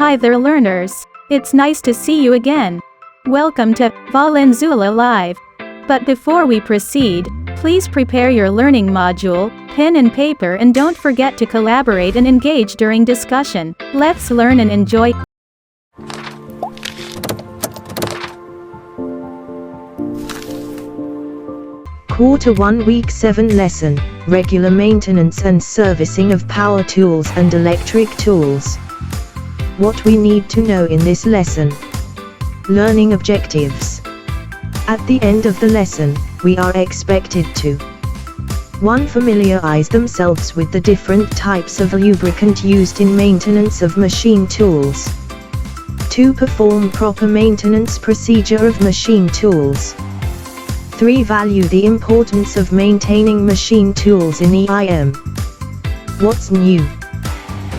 Hi there learners. It's nice to see you again. Welcome to Valenzuela Live. But before we proceed, please prepare your learning module, pen and paper, and don't forget to collaborate and engage during discussion. Let's learn and enjoy. Quarter 1 Week 7 Lesson, Regular Maintenance and Servicing of Power Tools and Electric Tools. What we need to know in this lesson. Learning objectives. At the end of the lesson, we are expected to 1. Familiarize themselves with the different types of lubricant used in maintenance of machine tools. 2. Perform proper maintenance procedure of machine tools. 3. Value the importance of maintaining machine tools in EIM. What's new?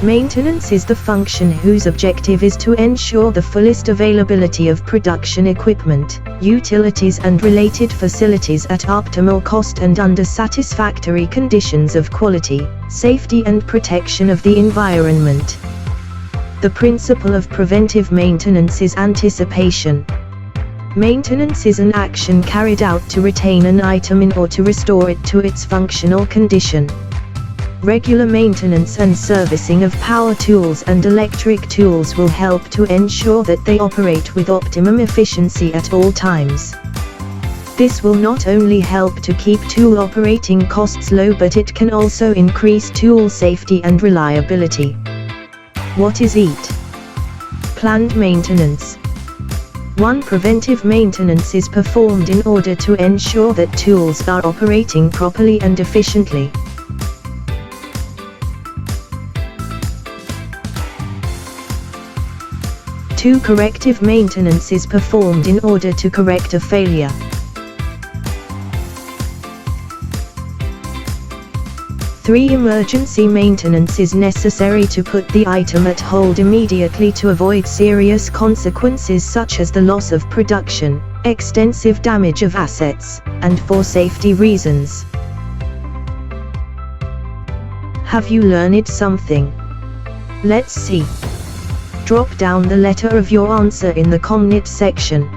Maintenance is the function whose objective is to ensure the fullest availability of production equipment, utilities and related facilities at optimal cost and under satisfactory conditions of quality, safety and protection of the environment. The principle of preventive maintenance is anticipation. Maintenance is an action carried out to retain an item in or to restore it to its functional condition. Regular maintenance and servicing of power tools and electric tools will help to ensure that they operate with optimum efficiency at all times. This will not only help to keep tool operating costs low, but it can also increase tool safety and reliability. What is EAT? Planned maintenance. 1. Preventive maintenance is performed in order to ensure that tools are operating properly and efficiently. 2. Corrective maintenance is performed in order to correct a failure. 3. Emergency maintenance is necessary to put the item at hold immediately to avoid serious consequences such as the loss of production, extensive damage of assets, and for safety reasons. Have you learned something? Let's see. Drop down the letter of your answer in the comment section.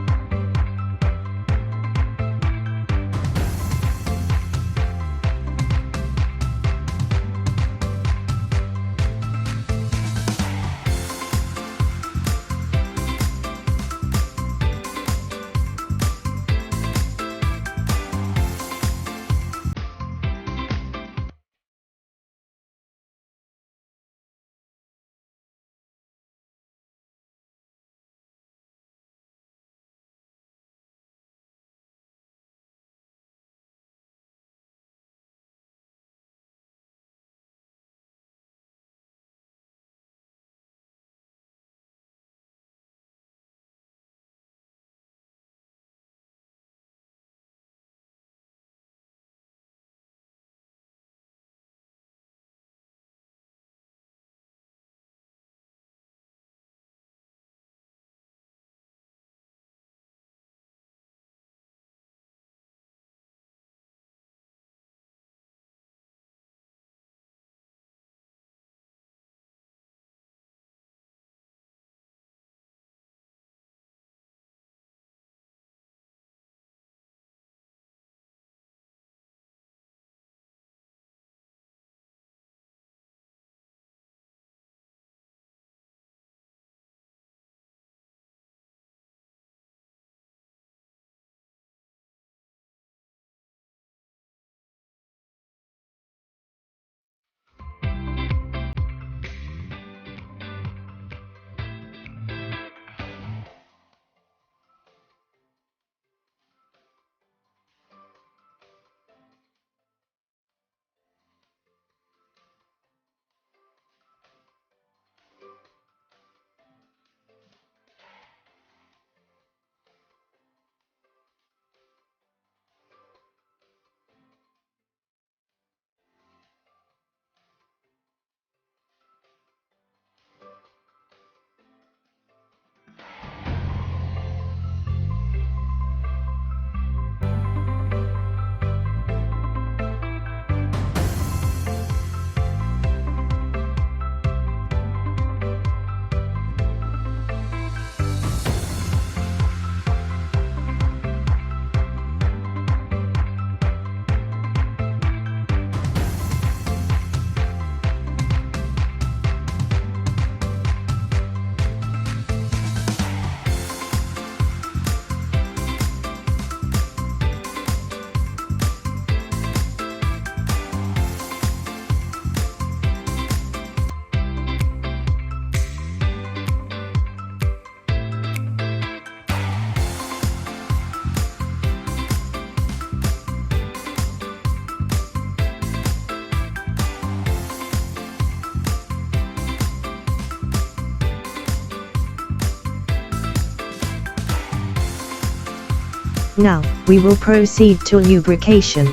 Now, we will proceed to lubrication.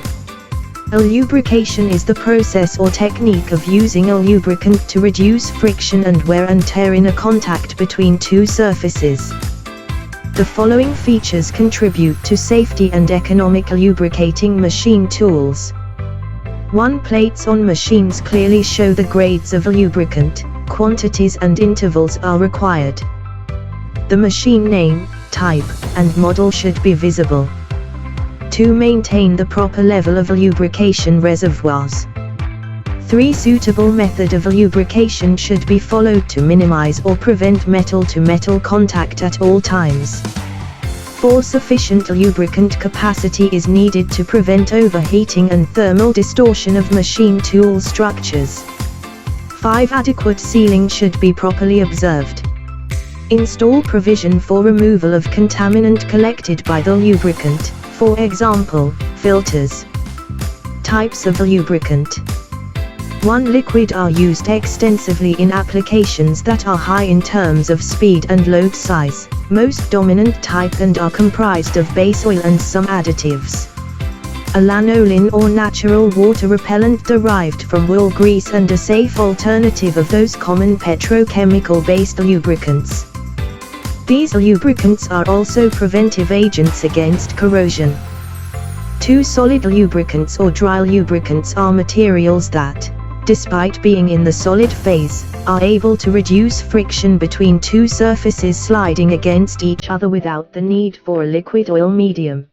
A lubrication is the process or technique of using a lubricant to reduce friction and wear and tear in a contact between two surfaces. The following features contribute to safety and economic lubricating machine tools. 1. Plates on machines clearly show the grades of lubricant, quantities and intervals are required. The machine name, type, and model should be visible. 2. Maintain the proper level of lubrication reservoirs. 3. Suitable method of lubrication should be followed to minimize or prevent metal-to-metal contact at all times. 4. Sufficient lubricant capacity is needed to prevent overheating and thermal distortion of machine tool structures. 5. Adequate sealing should be properly observed. Install provision for removal of contaminant collected by the lubricant, for example, filters. Types of lubricant. 1. Liquid are used extensively in applications that are high in terms of speed and load size, most dominant type, and are comprised of base oil and some additives. A lanolin or natural water repellent derived from wool grease and a safe alternative of those common petrochemical-based lubricants. These lubricants are also preventive agents against corrosion. 2. Solid lubricants or dry lubricants are materials that, despite being in the solid phase, are able to reduce friction between two surfaces sliding against each other without the need for a liquid oil medium.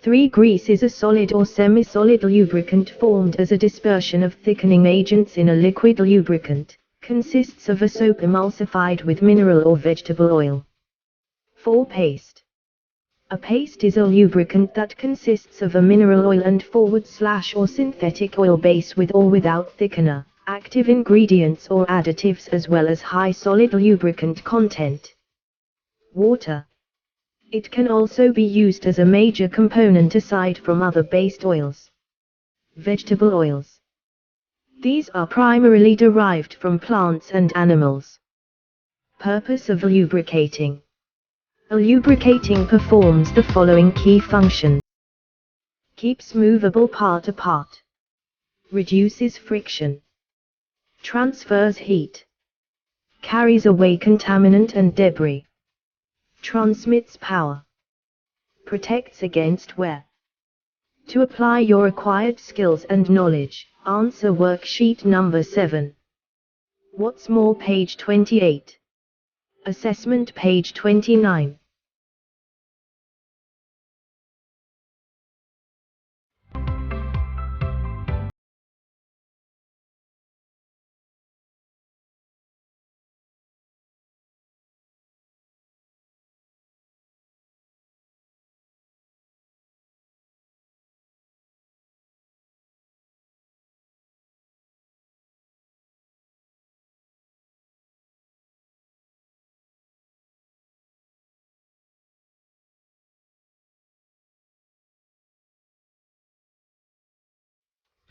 3. Grease is a solid or semi-solid lubricant formed as a dispersion of thickening agents in a liquid lubricant. Consists of a soap emulsified with mineral or vegetable oil. 4. Paste. A paste is a lubricant that consists of a mineral oil and / or synthetic oil base with or without thickener, active ingredients or additives, as well as high solid lubricant content. Water. It can also be used as a major component aside from other based oils. Vegetable oils. These are primarily derived from plants and animals. Purpose of lubricating. A lubricating performs the following key functions. Keeps movable part apart. Reduces friction. Transfers heat. Carries away contaminant and debris. Transmits power. Protects against wear. To apply your acquired skills and knowledge, answer worksheet number 7. What's more, page 28. Assessment, page 29.